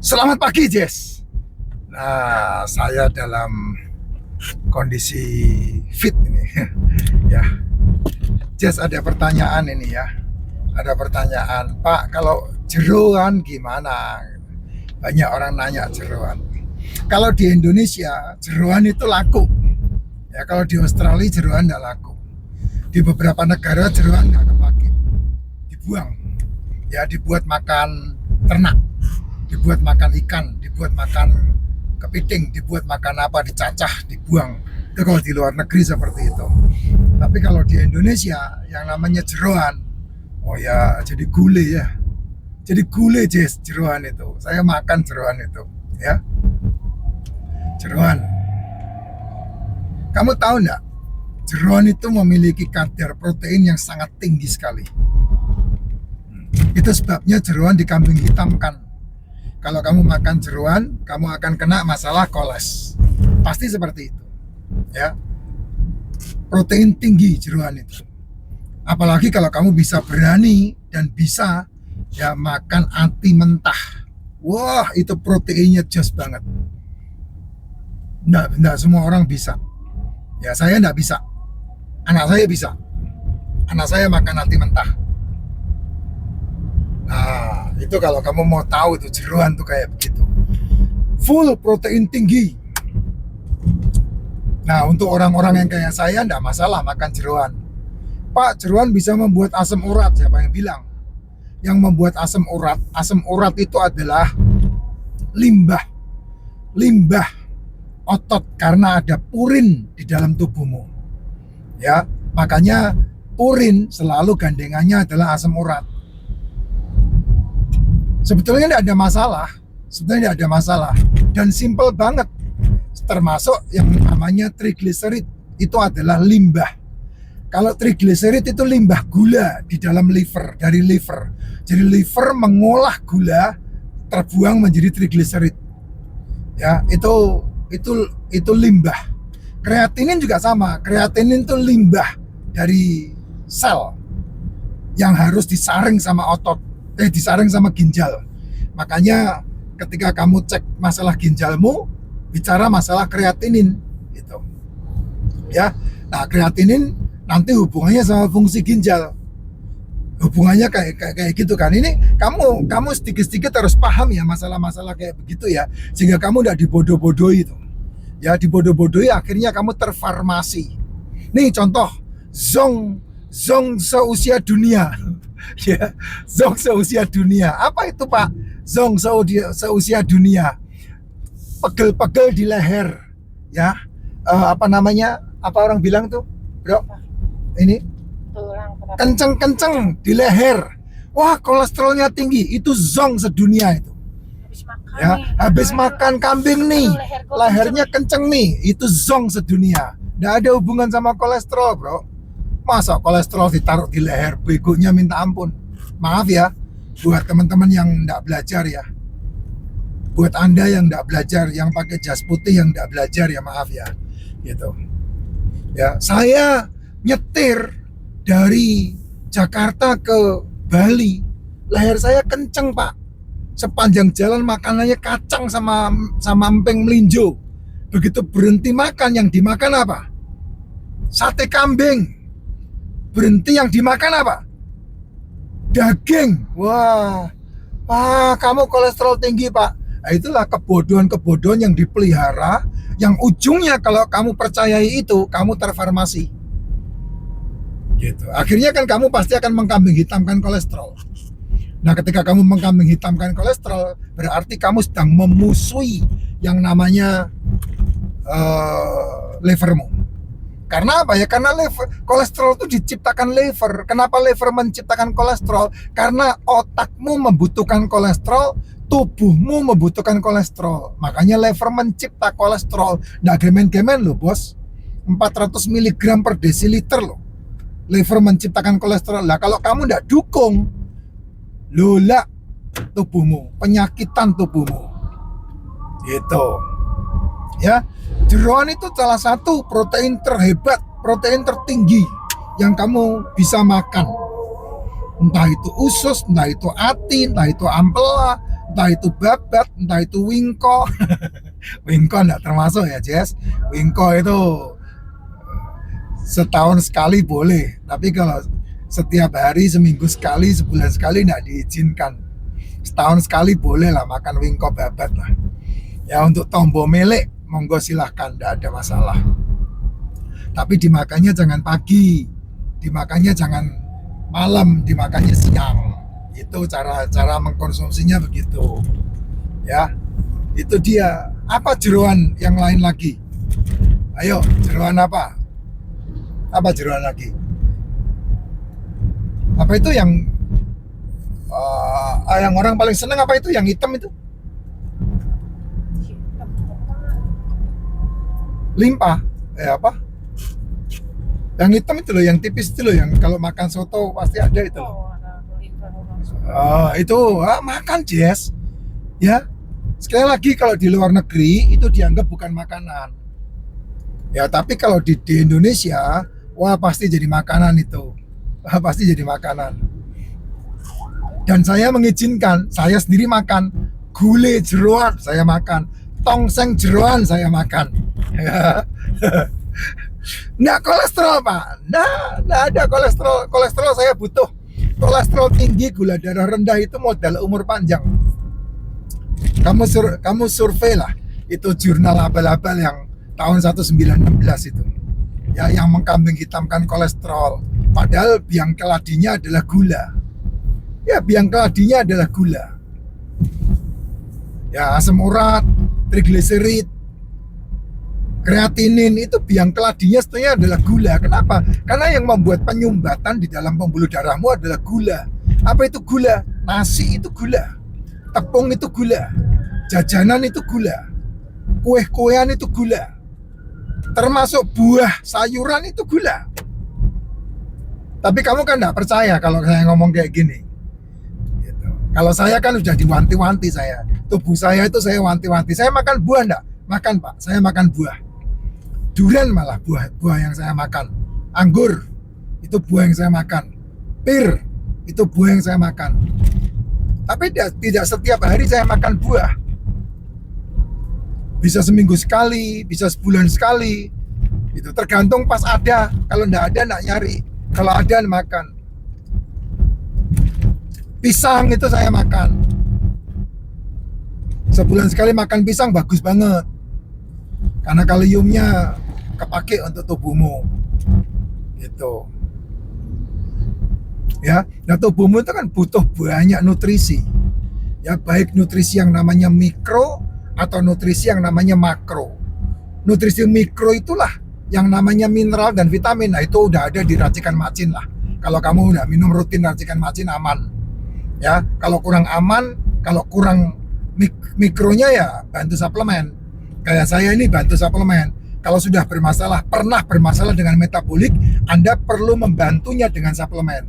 Selamat pagi, Jess. Nah, saya dalam kondisi fit ini. Ya, Jess, ada pertanyaan ini ya. Ada pertanyaan, Pak, kalau jeroan gimana? Banyak orang nanya jeroan. Kalau di Indonesia, jeroan itu laku. Ya, kalau di Australia jeroan tidak laku. Di beberapa negara jeroan nggak kepake, dibuang. Ya, dibuat makan ternak, dibuat makan ikan, dibuat makan kepiting, dibuat makan apa, dicacah, dibuang. Itu kalau di luar negeri seperti itu. Tapi kalau di Indonesia yang namanya jeroan, oh ya jadi gule ya. Jadi gule, Jess, jeroan itu. Saya makan jeroan itu, ya. Jeroan. Kamu tahu nggak? Jeroan itu memiliki kadar protein yang sangat tinggi sekali. Itu sebabnya jeroan dikambing hitamkan. Kalau kamu makan jeroan, kamu akan kena masalah koles. Pasti seperti itu. Ya. Protein tinggi jeroan itu. Apalagi kalau kamu bisa berani dan bisa ya makan ati mentah. Wah, itu proteinnya jos banget. Nggak semua orang bisa. Ya, saya nggak bisa. Anak saya bisa. Anak saya makan ati mentah. Nah, itu kalau kamu mau tahu itu jeroan tuh kayak begitu. Full protein tinggi. Nah, untuk orang-orang yang kayak saya enggak masalah makan jeroan. Pak, jeroan bisa membuat asam urat, siapa yang bilang? Yang membuat asam urat itu adalah limbah. Limbah otot karena ada purin di dalam tubuhmu. Ya, makanya purin selalu gandengannya adalah asam urat. Sebetulnya tidak ada masalah, dan simple banget. Termasuk yang namanya trigliserid, itu adalah limbah. Kalau trigliserid itu limbah gula di dalam liver, dari liver. Jadi liver mengolah gula terbuang menjadi trigliserid. Ya, itu limbah. Kreatinin juga sama. Kreatinin itu limbah dari sel yang harus disaring sama otot. Disaring sama ginjal. Makanya ketika kamu cek masalah ginjalmu, bicara masalah kreatinin gitu. Ya. Nah, kreatinin nanti hubungannya sama fungsi ginjal. Hubungannya kayak gitu kan. Ini kamu sedikit-sedikit harus paham ya masalah-masalah kayak begitu ya, sehingga kamu tidak dibodoh-bodohi itu. Ya, dibodoh-bodohi akhirnya kamu terfarmasi. Nih contoh, Zong seusia dunia. Ya, Zong seusia dunia. Apa itu, Pak? Zong seusia dunia. Pegel-pegel di leher. Ya. Apa namanya? Apa orang bilang tuh, Bro? Ini kenceng-kenceng di leher. Wah, kolesterolnya tinggi. Itu zong sedunia itu. Ya, habis makan kambing nih, lehernya kenceng nih. Itu zong sedunia. Nggak ada hubungan sama kolesterol, Bro. Masa kolesterol ditaruh di leher, begonya minta ampun. Maaf ya, buat teman-teman yang nggak belajar ya. Buat Anda yang nggak belajar, yang pakai jas putih yang nggak belajar ya, maaf ya. Gitu. Ya, saya nyetir dari Jakarta ke Bali. Leher saya kenceng, Pak. Sepanjang jalan makanannya kacang sama emping melinjo. Begitu berhenti makan, yang dimakan apa? Sate kambing. Berhenti, yang dimakan apa? Daging. Wah, kamu kolesterol tinggi, Pak. Nah, itulah kebodohan-kebodohan yang dipelihara, yang ujungnya kalau kamu percayai itu, kamu terfarmasi. Gitu. Akhirnya kan kamu pasti akan mengkambing hitamkan kolesterol. Nah, ketika kamu mengkambing hitamkan kolesterol, berarti kamu sedang memusuhi yang namanya livermu. Karena apa ya? Karena kolesterol itu diciptakan liver. Kenapa liver menciptakan kolesterol? Karena otakmu membutuhkan kolesterol, tubuhmu membutuhkan kolesterol. Makanya liver mencipta kolesterol. Nggak gemen-gemen loh, bos. 400 mg per desiliter loh. Liver menciptakan kolesterol. Lah kalau kamu nggak dukung, lola tubuhmu, penyakitan tubuhmu. Gitu. Ya. Jeroan itu salah satu protein terhebat, protein tertinggi yang kamu bisa makan. Entah itu usus, entah itu ati, entah itu ampela, entah itu babat, entah itu wingko. Wingko enggak termasuk ya Jess. Wingko itu setahun sekali boleh, tapi kalau setiap hari, seminggu sekali, sebulan sekali enggak diizinkan. Setahun sekali boleh lah makan wingko babat lah. Ya untuk tombo melek monggo silahkan, enggak ada masalah. Tapi dimakannya jangan pagi, dimakannya jangan malam, dimakannya siang. Itu cara mengkonsumsinya begitu. Ya, itu dia. Apa jeroan yang lain lagi? Ayo, jeroan apa? Apa jeroan lagi? Apa itu yang orang paling seneng, apa itu yang hitam itu? Limpa. Apa? Yang hitam itu loh, yang tipis itu loh, yang kalau makan soto pasti ada itu loh. Itu makan Jess. Ya, sekali lagi kalau di luar negeri itu dianggap bukan makanan. Ya, tapi kalau di Indonesia, wah pasti jadi makanan itu. Pasti jadi makanan. Dan saya mengizinkan, saya sendiri makan gulai jeroan, saya makan tongseng jeroan, saya makan. Nggak kolesterol Pak, nggak ada kolesterol. Kolesterol saya butuh. Kolesterol tinggi, gula darah rendah itu modal umur panjang. Kamu survei lah, itu jurnal abal-abal yang tahun 1916 itu. Ya, yang mengkambing hitamkan kolesterol. Padahal biang keladinya adalah gula. Ya, biang keladinya adalah gula. Ya, asam urat, trigliserid, kreatinin, itu biang keladinya sebetulnya adalah gula. Kenapa? Karena yang membuat penyumbatan di dalam pembuluh darahmu adalah gula. Apa itu gula? Nasi itu gula, tepung itu gula, jajanan itu gula, kue-kuean itu gula, termasuk buah, sayuran itu gula. Tapi kamu kan nggak percaya kalau saya ngomong kayak gini. Gitu. Kalau saya kan udah diwanti-wanti, saya tubuh saya itu saya wanti-wanti. Saya makan buah enggak? Makan Pak, saya makan buah. Durian malah buah yang saya makan. Anggur itu buah yang saya makan. Pir itu buah yang saya makan. Tapi tidak setiap hari saya makan buah. Bisa seminggu sekali, bisa sebulan sekali. Itu tergantung pas ada. Kalau enggak ada enggak nyari. Kalau ada makan. Pisang itu saya makan. Sebulan sekali makan pisang bagus banget. Karena kaliumnya kepake untuk tubuhmu. Gitu. Ya, nah tubuhmu itu kan butuh banyak nutrisi. Ya, baik nutrisi yang namanya mikro atau nutrisi yang namanya makro. Nutrisi mikro itulah yang namanya mineral dan vitamin. Nah, itu udah ada di racikan macin lah. Kalau kamu udah minum rutin racikan macin aman. Ya, kalau kurang aman, kalau kurang mikronya ya bantu suplemen. Kayak saya ini bantu suplemen. Kalau sudah bermasalah, pernah bermasalah dengan metabolik, Anda perlu membantunya dengan suplemen.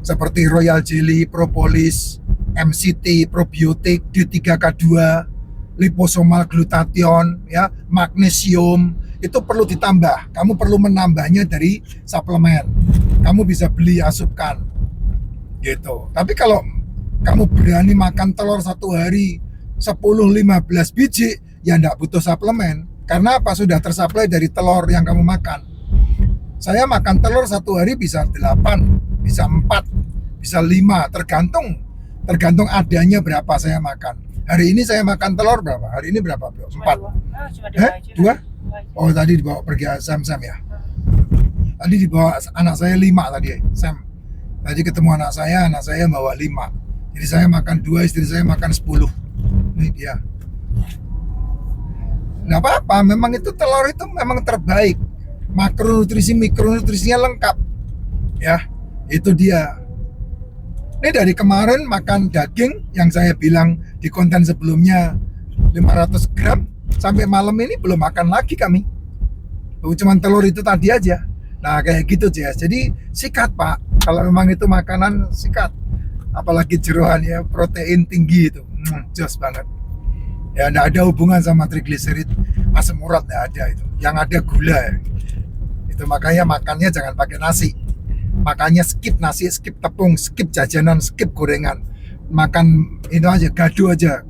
Seperti Royal Jelly, Propolis, MCT, probiotik, D3K2, liposomal glutathione, ya, magnesium, itu perlu ditambah. Kamu perlu menambahnya dari suplemen. Kamu bisa beli asupkan. Gitu. Tapi kalau kamu berani makan telur satu hari 10-15 biji, ya enggak butuh suplemen. Karena apa? Sudah tersuplai dari telur yang kamu makan. Saya makan telur satu hari bisa 8, bisa 4, bisa 5, tergantung adanya berapa saya makan. Hari ini saya makan telur berapa? Hari ini berapa, Bro? 4. 2? Oh, tadi dibawa pergi Sam ya. Tadi dibawa anak saya 5 tadi, Sam. Tadi ketemu anak saya bawa 5. Jadi saya makan 2, istri saya makan 10. Ini dia. Nggak apa-apa, memang itu telur itu memang terbaik. Makronutrisi, mikronutrisinya lengkap. Ya, itu dia. Ini dari kemarin makan daging yang saya bilang di konten sebelumnya 500 gram, sampai malam ini belum makan lagi kami. Cuman telur itu tadi aja. Nah, kayak gitu Jess. Jadi sikat Pak, kalau memang itu makanan sikat. Apalagi jeroan ya, protein tinggi itu, jos banget. Ya, enggak ada hubungan sama trigliserid, asam urat enggak ada itu. Yang ada gula. Itu makanya makannya jangan pakai nasi. Makanya skip nasi, skip tepung, skip jajanan, skip gorengan. makan itu aja, gado aja.